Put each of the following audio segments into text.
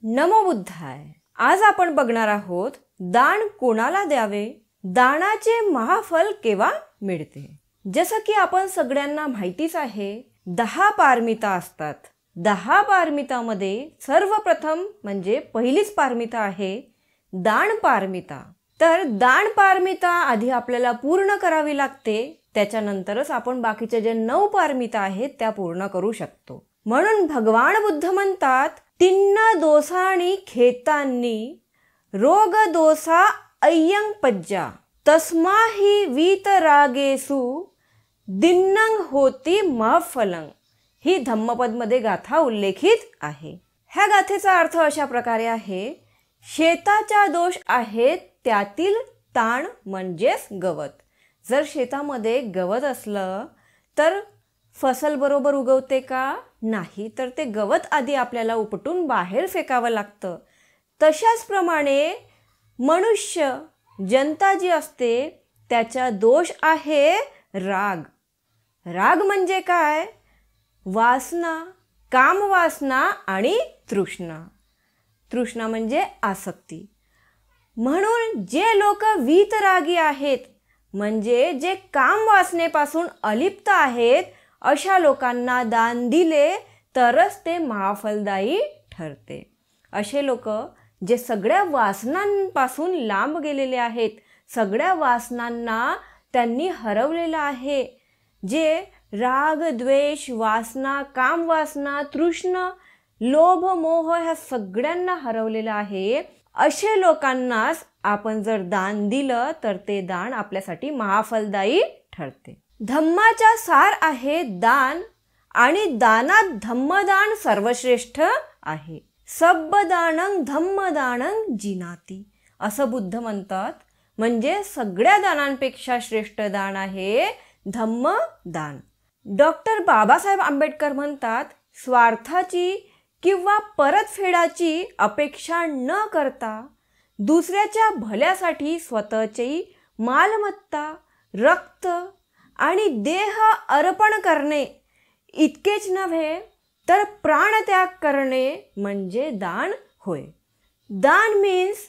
नमो बुद्धाय. आज आपण बघणार आहोत दान कोणाला द्यावे, दानाचे महाफल केव्हा मिळते. जसं की आपण सगळ्यांना माहितीच आहे 10 पारमिता असतात. 10 पारमितामध्ये सर्वप्रथम म्हणजे पहिलीच पारमिता आहे दान पारमिता. तर दान पारमिता आधी आपल्याला पूर्ण करावी लागते, त्याच्यानंतरच आपण बाकीचे जे 9 पारमिता आहेत त्या पूर्ण करू शकतो. म्हणून भगवान बुद्ध म्हणतात तिन्न दोषाणी खेतांनी रोग दोषा अय्यं पज्जा तस्माहि वीतरागेसु दिन्नंग होती महफलं. ही धम्मपदमध्ये गाथा उल्लेखित आहे. ह्या गाथेचा अर्थ अशा प्रकारे आहे, शेताच्या दोष आहेत त्यातील ताण म्हणजेच गवत. जर शेतामध्ये गवत असलं तर फसल बरोबर उगवते का? नाही, तर ते गवत आधी आपल्याला उपटून बाहेर फेकावं लागतं. तशाच प्रमाणे मनुष्य जनता जी असते त्याचा दोष आहे राग. राग म्हणजे काय? वासना, काम वासना आणि तृष्णा. तृष्णा म्हणजे आसक्ती. म्हणून जे लोक वीतरागी आहेत म्हणजे जे काम वासनेपासून अलिप्त आहेत अशा लोकांना दान दिले तरच ते महाफलदायी ठरते. असे लोक जे सगळ्या वासनांपासून लांब गेलेले आहेत, सगळ्या वासनांना त्यांनी हरवलेलं आहे, जे राग द्वेष वासना, काम वासना, तृष्ण, लोभ मोह ह्या सगळ्यांना हरवलेलं आहे, असे लोकांनाच आपण जर दान दिलं तर ते दान आपल्यासाठी महाफलदायी ठरते. धम्माचा सार आहे दान आणि दानात धम्मदान सर्वश्रेष्ठ आहे. सब्बदानं धम्मदानं जिनाती असं बुद्ध म्हणतात. म्हणजे सगळ्या दानांपेक्षा श्रेष्ठ दान आहे धम्मदान. डॉक्टर बाबासाहेब आंबेडकर म्हणतात स्वार्थाची किंवा परतफेडाची अपेक्षा न करता दुसऱ्याच्या भल्यासाठी स्वतःची मालमत्ता, रक्त आणि देह अर्पण करणे इतकेच नव्हे तर प्राणत्याग करणे म्हणजे दान होय. दान means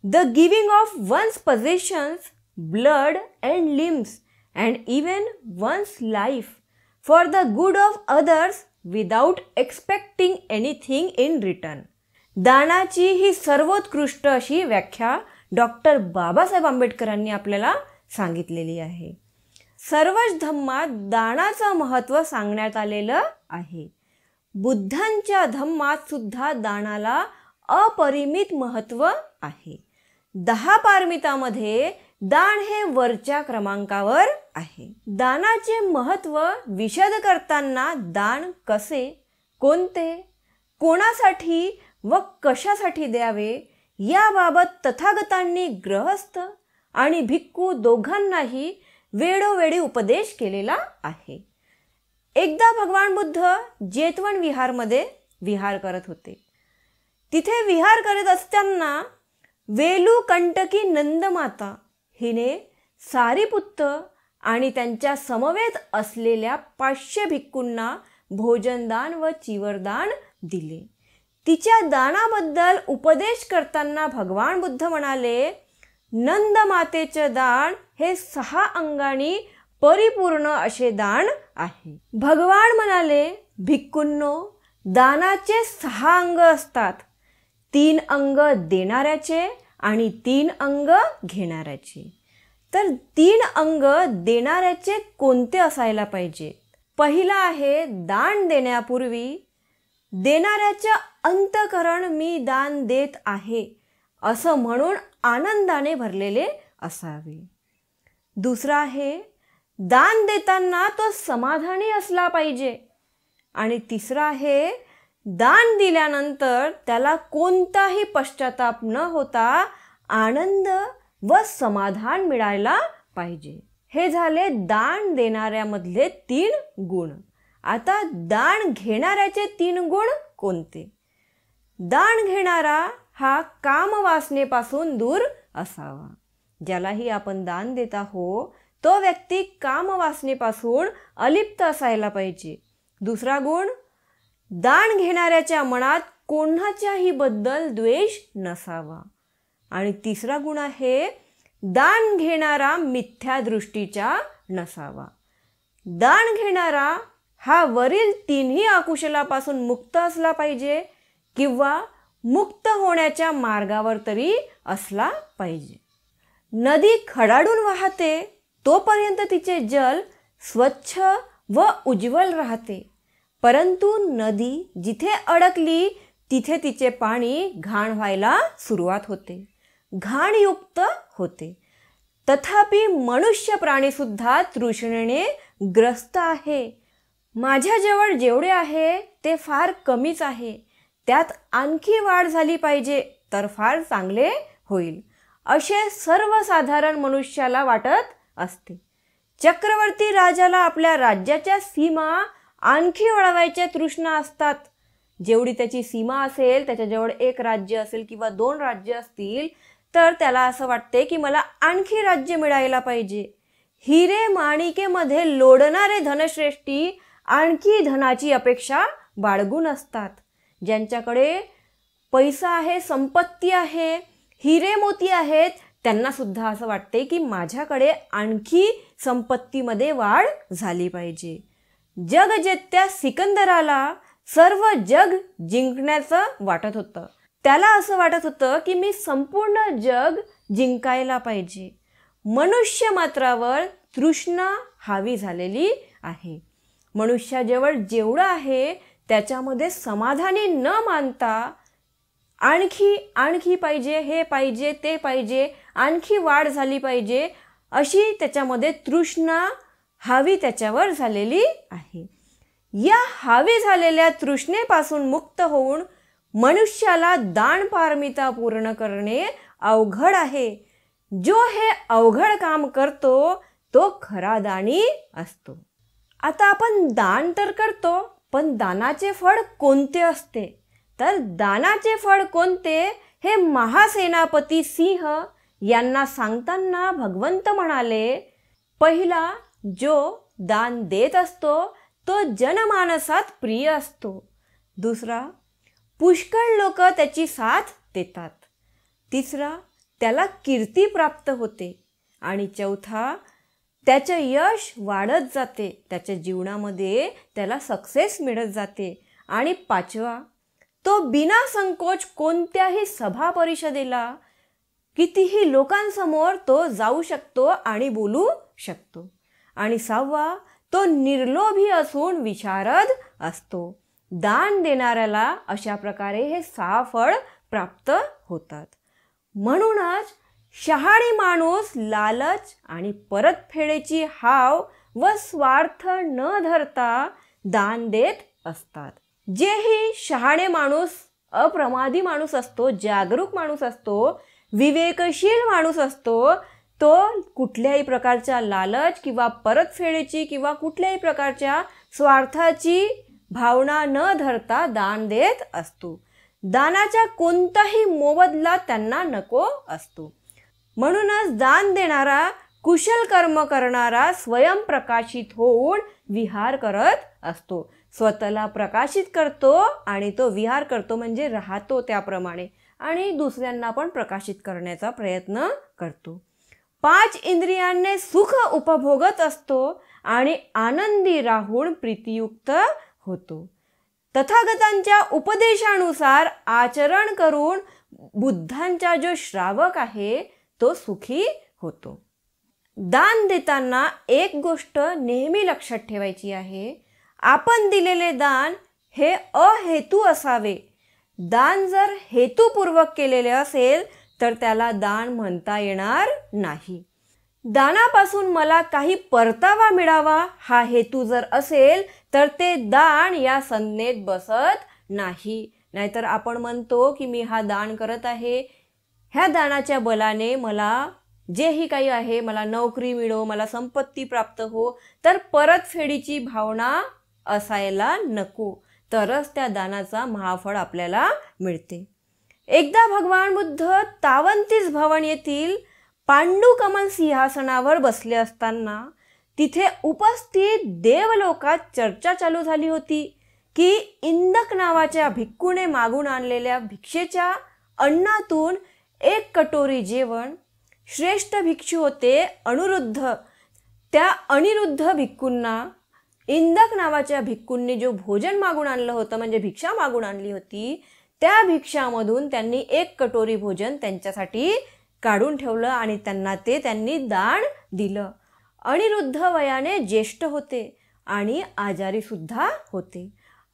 the giving of one's possessions, blood and limbs and even one's life for the good of others without expecting anything in return. दानाची ही सर्वोत्कृष्ट अशी व्याख्या डॉक्टर बाबासाहेब आंबेडकरांनी आपल्याला सांगितलेली आहे. सर्वच धम्मात दानाचं महत्त्व सांगण्यात आलेलं आहे. बुद्धांच्या धम्मात सुद्धा दानाला अपरिमित महत्त्व आहे. 10 पारमितामध्ये दान हे वरच्या क्रमांकावर आहे. दानाचे महत्त्व विशद करताना दान कसे, कोणते, कोणासाठी व कशासाठी द्यावे याबाबत तथागतांनी गृहस्थ आणि भिक्खू दोघांनाही वेळोवेळी उपदेश केलेला आहे. एकदा भगवान बुद्ध जेतवन विहारमध्ये विहार करत होते. तिथे विहार करत असताना वेलू कंटकी नंदमाता हिने सारीपुत्त आणि त्यांच्या समवेत असलेल्या 500 भिक्खूंना भोजनदान व चिवरदान दिले. तिच्या दानाबद्दल उपदेश करताना भगवान बुद्ध म्हणाले नंद मातेचे दान हे 6 अंगांनी परिपूर्ण असे दान आहे. भगवान म्हणाले भिक्खूंनो, दानाचे 6 अंग असतात. 3 अंग देणाऱ्याचे आणि 3 अंग घेणाऱ्याचे. तर 3 अंग देणाऱ्याचे कोणते असायला पाहिजे? पहिला आहे दान देण्यापूर्वी देणाऱ्याचे अंतःकरण मी दान देत आहे असं म्हणून आनंदाने भरलेले असावे. दुसरा आहे दान देताना तो समाधानी असला पाहिजे. आणि तिसरा आहे दान दिल्यानंतर त्याला कोणताही पश्चाताप न होता आनंद व समाधान मिळायला पाहिजे. हे झाले दान देणाऱ्यामधले 3 गुण. आता दान घेणाऱ्याचे 3 गुण कोणते? दान घेणारा हा कामवासनेपासून दूर असावा. ज्यालाही आपण दान देत आहोत तो व्यक्ती कामवासनेपासून अलिप्त असायला पाहिजे. दुसरा गुण, दान घेणाऱ्याच्या मनात कोणाच्याही बद्दल द्वेष नसावा. आणि तिसरा गुण आहे दान घेणारा मिथ्या दृष्टीचा नसावा. दान घेणारा हा वरील तिन्ही अकुशलापासून मुक्त असला पाहिजे किंवा मुक्त होण्याच्या मार्गावर तरी असला पाहिजे. नदी खडाडून वाहते तोपर्यंत तिचे जल स्वच्छ व उज्ज्वल राहते, परंतु नदी जिथे अडकली तिथे तिचे पाणी घाण व्हायला सुरुवात होते, घाणयुक्त होते. तथापि मनुष्य प्राणी सुद्धा तृष्णेने ग्रस्त आहे. माझ्याजवळ जेवढे आहे ते फार कमीच आहे, त्यात आणखी वाढ झाली पाहिजे तर फार चांगले होईल, असे सर्वसाधारण मनुष्याला वाटत असते. चक्रवर्ती राजाला आपल्या राज्याच्या सीमा आणखी वाढवायच्या तृष्णा असतात. जेवढी त्याची सीमा असेल, त्याच्याजवळ एक राज्य असेल किंवा 2 राज्य असतील, तर त्याला असं वाटते की मला आणखी राज्य मिळायला पाहिजे. हिरे माणिकेमध्ये लोढणारे धनश्रेष्ठी आणखी धनाची अपेक्षा बाळगून असतात. ज्यांच्याकडे पैसा आहे, संपत्ती आहे, हिरे मोती आहेत, त्यांना सुद्धा असं वाटते की माझ्याकडे आणखी संपत्तीमध्ये वाढ झाली पाहिजे. जगजेत्या सिकंदराला सर्व जग जिंकण्याचं वाटत होतं. त्याला असं वाटत होतं की मी संपूर्ण जग जिंकायला पाहिजे. मनुष्य मात्रावर तृष्णा हावी झालेली आहे. मनुष्याजवळ जेवढं आहे त्याच्यामध्ये समाधानी न मानता आणखी पाहिजे, हे पाहिजे, ते पाहिजे, आणखी वाढ झाली पाहिजे, अशी त्याच्यामध्ये तृष्णा हावी त्याच्यावर झालेली आहे. या हावी झालेल्या तृष्णेपासून मुक्त होऊन मनुष्याला दानपारमिता पूर्ण करणे अवघड आहे. जो हे अवघड काम करतो तो खरा दानी असतो. आता आपण दान तर करतो, पण दानाचे फळ कोणते असते? तर दानाचे फळ कोणते हे महासेनापती सिंह यांना सांगताना भगवंत म्हणाले, पहिला, जो दान देत असतो तो जनमानसात प्रिय असतो. दुसरा, पुष्कळ लोक त्याची साथ देतात. तिसरा, त्याला कीर्ती प्राप्त होते. आणि चौथा, त्याचे यश वाढत जाते, त्याच्या जीवनामध्ये त्याला सक्सेस मिळत जाते. आणि पाचवा, तो बिना संकोच कोणत्याही सभा परिषदेला कितीही लोकांसमोर तो जाऊ शकतो आणि बोलू शकतो. आणि सहावा, तो निर्लोभी असून विशारद असतो. दान देणाऱ्याला अशा प्रकारे हे 6 फळ प्राप्त होतात. म्हणूनच शहाणी माणूस लालच आणि परतफेडीची हाव व स्वार्थ न धरता दान देत असतात. जेही शहाणे माणूस, अप्रमादी माणूस असतो, जागरूक माणूस असतो, विवेकशील माणूस असतो, तो कुठल्याही प्रकारच्या लालच किंवा परतफेडीची किंवा कुठल्याही प्रकारच्या स्वार्थाची भावना न धरता दान देत असतो. दानाचा कोणताही मोबदला त्यांना नको असतो. म्हणूनच दान देणारा, कुशल कर्म करणारा स्वयंप्रकाशित होऊन विहार करत असतो. स्वतःला प्रकाशित करतो आणि तो विहार करतो, म्हणजे राहतो त्याप्रमाणे, आणि दुसऱ्यांना पण प्रकाशित करण्याचा प्रयत्न करतो. 5 इंद्रियांनी सुख उपभोगत असतो आणि आनंदी राहून प्रीतियुक्त होतो. तथागतांच्या उपदेशानुसार आचरण करून बुद्धांचा जो श्रावक आहे तो सुखी होतो. दान देताना एक गोष्ट नेहमी लक्षात ठेवायची आहे, आपण दिलेले दान हे अहेतू असावे. दान जर हेतुपूर्वक केलेले असेल तर त्याला दान म्हणता येणार नाही. दानापासून मला काही परतावा मिळावा हा हेतू जर असेल तर ते दान या संज्ञेत बसत नाही. नाहीतर आपण म्हणतो की मी हा दान करत आहे, ह्या दानाच्या बलाने मला जेही काही आहे, मला नोकरी मिळो, मला संपत्ती प्राप्त हो, तर परतफेडीची भावना असायला नको, तरच त्या दानाचा महाफळ आपल्याला मिळते. एकदा भगवान बुद्ध तावंतीस भवन येथील पांडुकमल सिंहासनावर बसले असताना तिथे उपस्थित देवलोकात चर्चा चालू झाली होती की इंदक नावाच्या भिक्खूने मागून आणलेल्या भिक्षेच्या अन्नातून एक कटोरी जेवण श्रेष्ठ भिक्षू होते अनिरुद्ध, त्या अनिरुद्ध भिक्खूंना इंदक नावाच्या भिक्खूंनी जो भोजन मागून आणलं होतं, म्हणजे भिक्षा मागून आणली होती, त्या भिक्षामधून त्यांनी एक कटोरी भोजन त्यांच्यासाठी काढून ठेवलं आणि त्यांनी दान दिलं. अनिरुद्ध वयाने ज्येष्ठ होते आणि आजारी सुद्धा होते.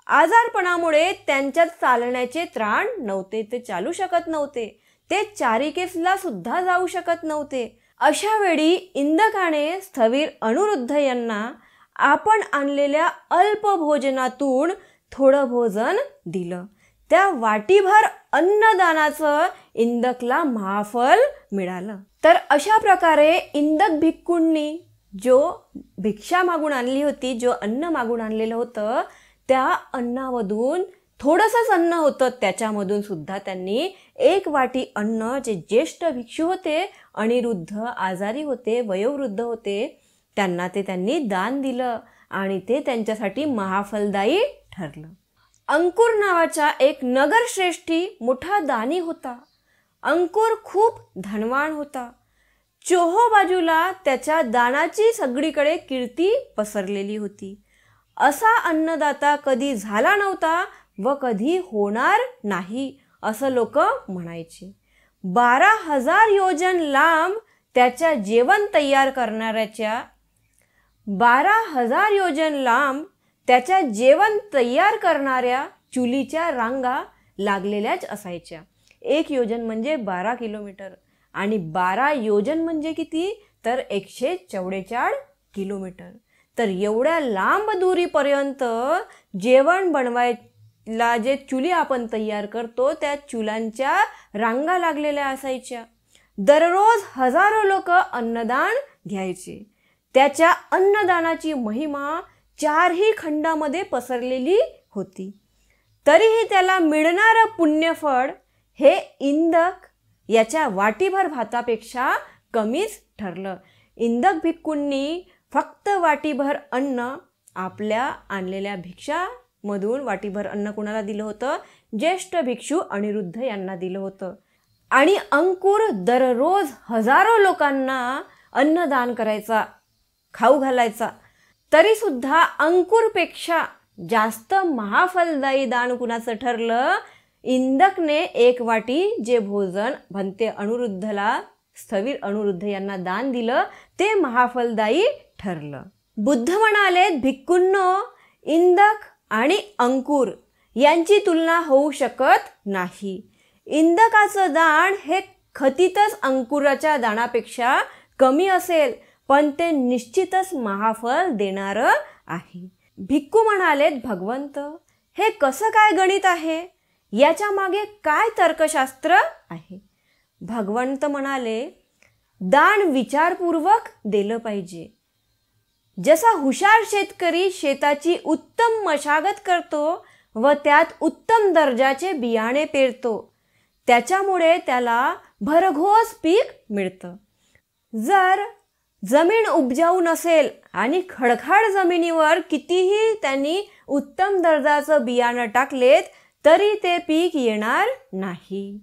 आजारपणामुळे त्यांच्यात चालण्याचे त्राण नव्हते, ते चालू शकत नव्हते, ते चारिकेसला सुद्धा जाऊ शकत नव्हते. अशा वेळी इंदकाने स्थविर अनिरुद्ध यांना आपण आणलेल्या अल्प भोजनातून थोडं भोजन दिलं. त्या वाटीभर अन्नदानाचं इंदकला महाफल मिळालं. तर अशा प्रकारे इंदक भिक्खूंनी जो भिक्षा मागून आणली होती, जो अन्न मागून आणलेलं होतं, त्या अन्नामधून थोडंसंच अन्न होतं, त्याच्यामधून सुद्धा त्यांनी एक वाटी अन्न, जे ज्येष्ठ भिक्षू होते, अनिरुद्ध आजारी होते, वयोवृद्ध होते, त्यांनी दान दिलं आणि ते त्यांच्यासाठी महाफलदायी ठरलं. अंकुर नावाचा एक नगरश्रेष्ठी मोठा दानी होता. अंकुर खूप धनवान होता. चोहो बाजूला त्याच्या दानाची सगळीकडे कीर्ती पसरलेली होती. असा अन्नदाता कधी झाला नव्हता व कधी होणार नाही असं लोक म्हणायचे. 12,000 योजन लांब त्याच्या जेवण तयार करणाऱ्याच्या 12,000 योजन लांब त्याच्या जेवण तयार करणाऱ्या चुलीच्या रांगा लागलेल्याच असायच्या. 1 योजन म्हणजे 12 किलोमीटर आणि 12 योजन म्हणजे किती, तर 144 किलोमीटर. तर एवढ्या लांब दुरीपर्यंत जेवण बनवायला जे चुली आपण तयार करतो, त्या चुलांच्या रांगा लागलेल्या असायच्या. दररोज हजारो लोक अन्नदान घ्यायचे. त्याच्या अन्नदानाची महिमा 4ही खंडामध्ये पसरलेली होती. तरीही त्याला मिळणारं पुण्यफळ हे इंदक याच्या वाटीभर भातापेक्षा कमीच ठरलं. इंदक भिक्खूंनी फक्त वाटीभर अन्न, आपल्या आणलेल्या भिक्षामधून वाटीभर अन्न कुणाला दिलं होतं, ज्येष्ठ भिक्षू अनिरुद्ध यांना दिलं होतं. आणि अंकुर दररोज हजारो लोकांना अन्नदान करायचा, खाऊ घालायचा. तरी सुद्धा अंकुरपेक्षा जास्त महाफलदायी दान कुणाचं ठरलं, इंदकने 1 वाटी जे भोजन भंते अनिरुद्धला, स्थविर अनिरुद्ध यांना दान दिलं, ते महाफलदायी ठरलं. बुद्ध म्हणाले, भिक्खूंनो, इंदक आणि अंकुर यांची तुलना होऊ शकत नाही. इंदकाचं दान हे खचितच अंकुराच्या दानापेक्षा कमी असेल, पण ते निश्चितच महाफल देणारं आहे. भिक्खू म्हणालेत, भगवंत, हे कसं काय गणित आहे, याच्या मागे काय तर्कशास्त्र आहे. भगवंत म्हणाले, दान विचारपूर्वक दिलं पाहिजे. जसा हुशार शेतकरी शेताची उत्तम मशागत करतो व त्यात उत्तम दर्जाचे बियाणे पेरतो, त्याच्यामुळे त्याला भरघोस पीक मिळतं. जर जमीन उपजाऊ नसेल आणि खडखाड जमिनीवर कितीही त्यांनी उत्तम दर्जाचं बियाणं टाकलेत, तरी ते पीक येणार नाही.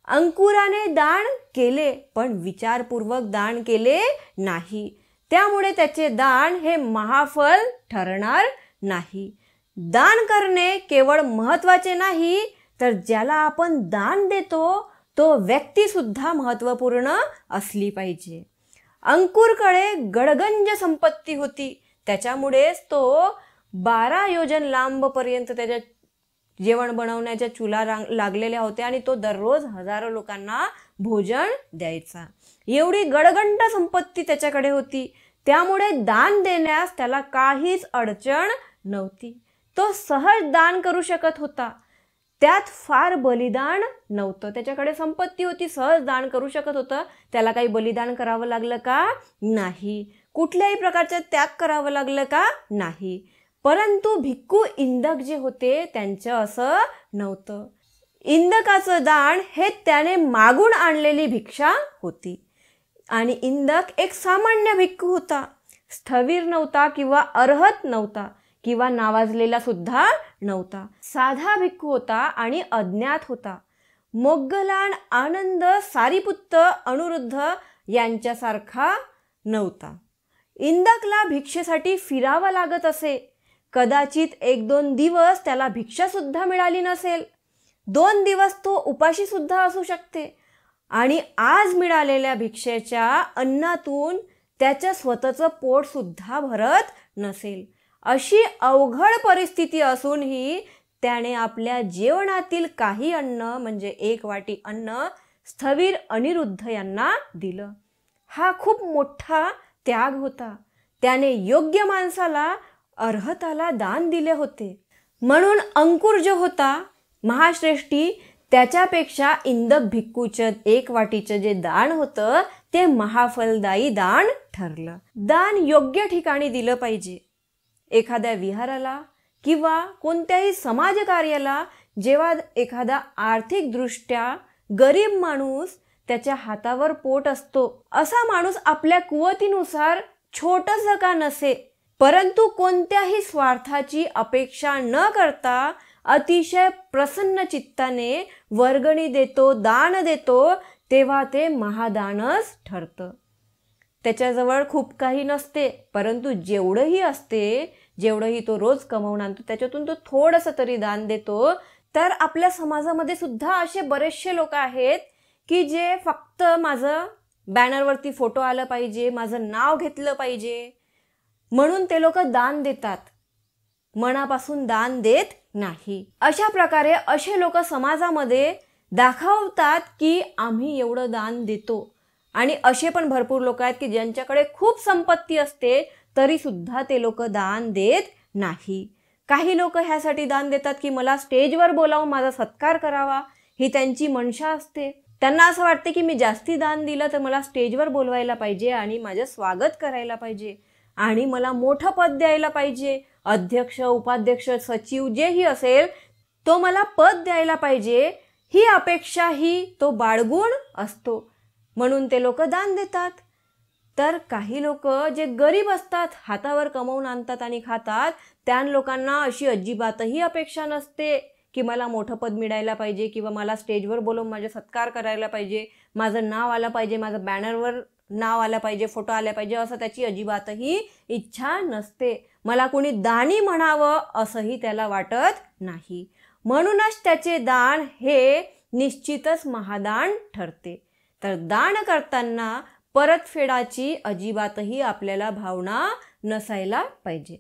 अंकुराने दान केले, पण विचारपूर्वक दान केले नाही, त्यामुळे त्याचे दान हे महाफल ठरणार नाही. दान करणे केवळ महत्त्वाचे नाही, तर ज्याला आपण दान देतो तो व्यक्तीसुद्धा महत्त्वपूर्ण असली पाहिजे. अंकुरकडे गडगंज संपत्ती होती, त्याच्यामुळेच तो 12 योजन लांबपर्यंत त्याच्या जेवण बनवण्याच्या चुला लागलेल्या होत्या आणि तो दररोज हजारो लोकांना भोजन द्यायचा. एवढी गडगंड संपत्ती त्याच्याकडे होती, त्यामुळे दान देण्यास त्याला काहीच अडचण नव्हती. तो सहज दान करू शकत होता. त्यात फार बलिदान नव्हतं. त्याच्याकडे संपत्ती होती, सहज दान करू शकत होतं. त्याला काही बलिदान करावं लागलं का? नाही. कुठल्याही प्रकारचं त्याग करावं लागलं का? नाही. परंतु भिक्खू इंदक जे होते त्यांचं असं नव्हतं. इंदकाचं दान हे त्याने मागून आणलेली भिक्षा होती. आणि इंदक एक सामान्य भिक्खू होता, स्थविर नव्हता किंवा अर्हत नव्हता किंवा नावाजलेला सुद्धा नव्हता. साधा भिक्खू होता आणि अज्ञात होता. मोग्गलान, आनंद, सारिपुत्त, अनिरुद्ध यांच्यासारखा नव्हता. इंदकला भिक्षेसाठी फिरावं लागत असे. कदाचित 1-2 दिवस त्याला भिक्षा सुद्धा मिळाली नसेल. 2 दिवस तो उपाशी सुद्धा असू शकते. आणि आज मिळालेल्या भिक्षेच्या अन्नातून त्याचं स्वतःचं पोट सुद्धा भरत नसेल. अशी अवघड परिस्थिती असूनही त्याने आपल्या जेवणातील काही अन्न म्हणजे 1 वाटी अन्न स्थविर अनिरुद्ध यांना दिलं. हा खूप मोठा त्याग होता. त्याने योग्य माणसाला अर्हताला दान दिले होते. म्हणून अंकुर जो होता महाश्रेष्ठी, त्याच्यापेक्षा इंदक भिक्खूचं 1 वाटीचं जे दान होतं ते महाफलदायी दान ठरलं. दान योग्य ठिकाणी दिलं पाहिजे. एखाद्या विहाराला किंवा कोणत्याही समाजकार्याला जेव्हा एखादा आर्थिकदृष्ट्या गरीब माणूस, त्याच्या हातावर पोट असतो, असा माणूस आपल्या कुवतीनुसार छोटंसं का नसे, परंतु कोणत्याही स्वार्थाची अपेक्षा न करता अतिशय प्रसन्न चित्ताने वर्गणी देतो, दान देतो, तेव्हा ते महादानच ठरतं. त्याच्याजवळ खूप काही नसते, परंतु जेवढंही असते, जेवढंही तो रोज कमवून आणतो त्याच्यातून तो थोडंसं तरी दान देतो. तर आपल्या समाजामध्ये सुद्धा असे बरेचसे लोक आहेत की जे फक्त माझं बॅनरवरती फोटो आलं पाहिजे, माझं नाव घेतलं पाहिजे म्हणून ते लोक दान देतात, मनापासून दान देत नाही. अशा प्रकारे असे लोक समाजामध्ये दाखवतात की आम्ही एवढं दान देतो. आणि असे पण भरपूर लोक आहेत की ज्यांच्याकडे खूप संपत्ती असते तरी सुद्धा ते लोक दान देत नाही. काही लोक ह्यासाठी दान देतात की मला स्टेजवर बोलावून माझा सत्कार करावा, ही त्यांची मनशा असते. त्यांना असं वाटते की मी जास्ती दान दिलं तर मला स्टेजवर बोलवायला पाहिजे आणि माझं स्वागत करायला पाहिजे आणि मला मोठं पद द्यायला पाहिजे. अध्यक्ष, उपाध्यक्ष, सचिव जेही असेल तो मला पद द्यायला पाहिजे, ही अपेक्षा ही तो बाळगून असतो. म्हणून ते लोक दान देतात. तर काही लोक जे गरीब असतात, हातावर कमवून आणतात आणि खातात, त्या लोकांना अशी अजिबातही अपेक्षा नसते की मला मोठं पद मिळायला पाहिजे किंवा मला स्टेजवर बोलवून माझे सत्कार करायला पाहिजे, माझं नाव आलं पाहिजे, माझं बॅनरवर नाव आलं पाहिजे, फोटो आला पाहिजे, असं त्याची अजिबातही इच्छा नसते. मला कोणी दानी म्हणावं असंही त्याला वाटत नाही. म्हणूनच त्याचे दान हे निश्चितच महादान ठरते. तर दान करताना परतफेडाची अजिबातही आपल्याला भावना नसायला पाहिजे.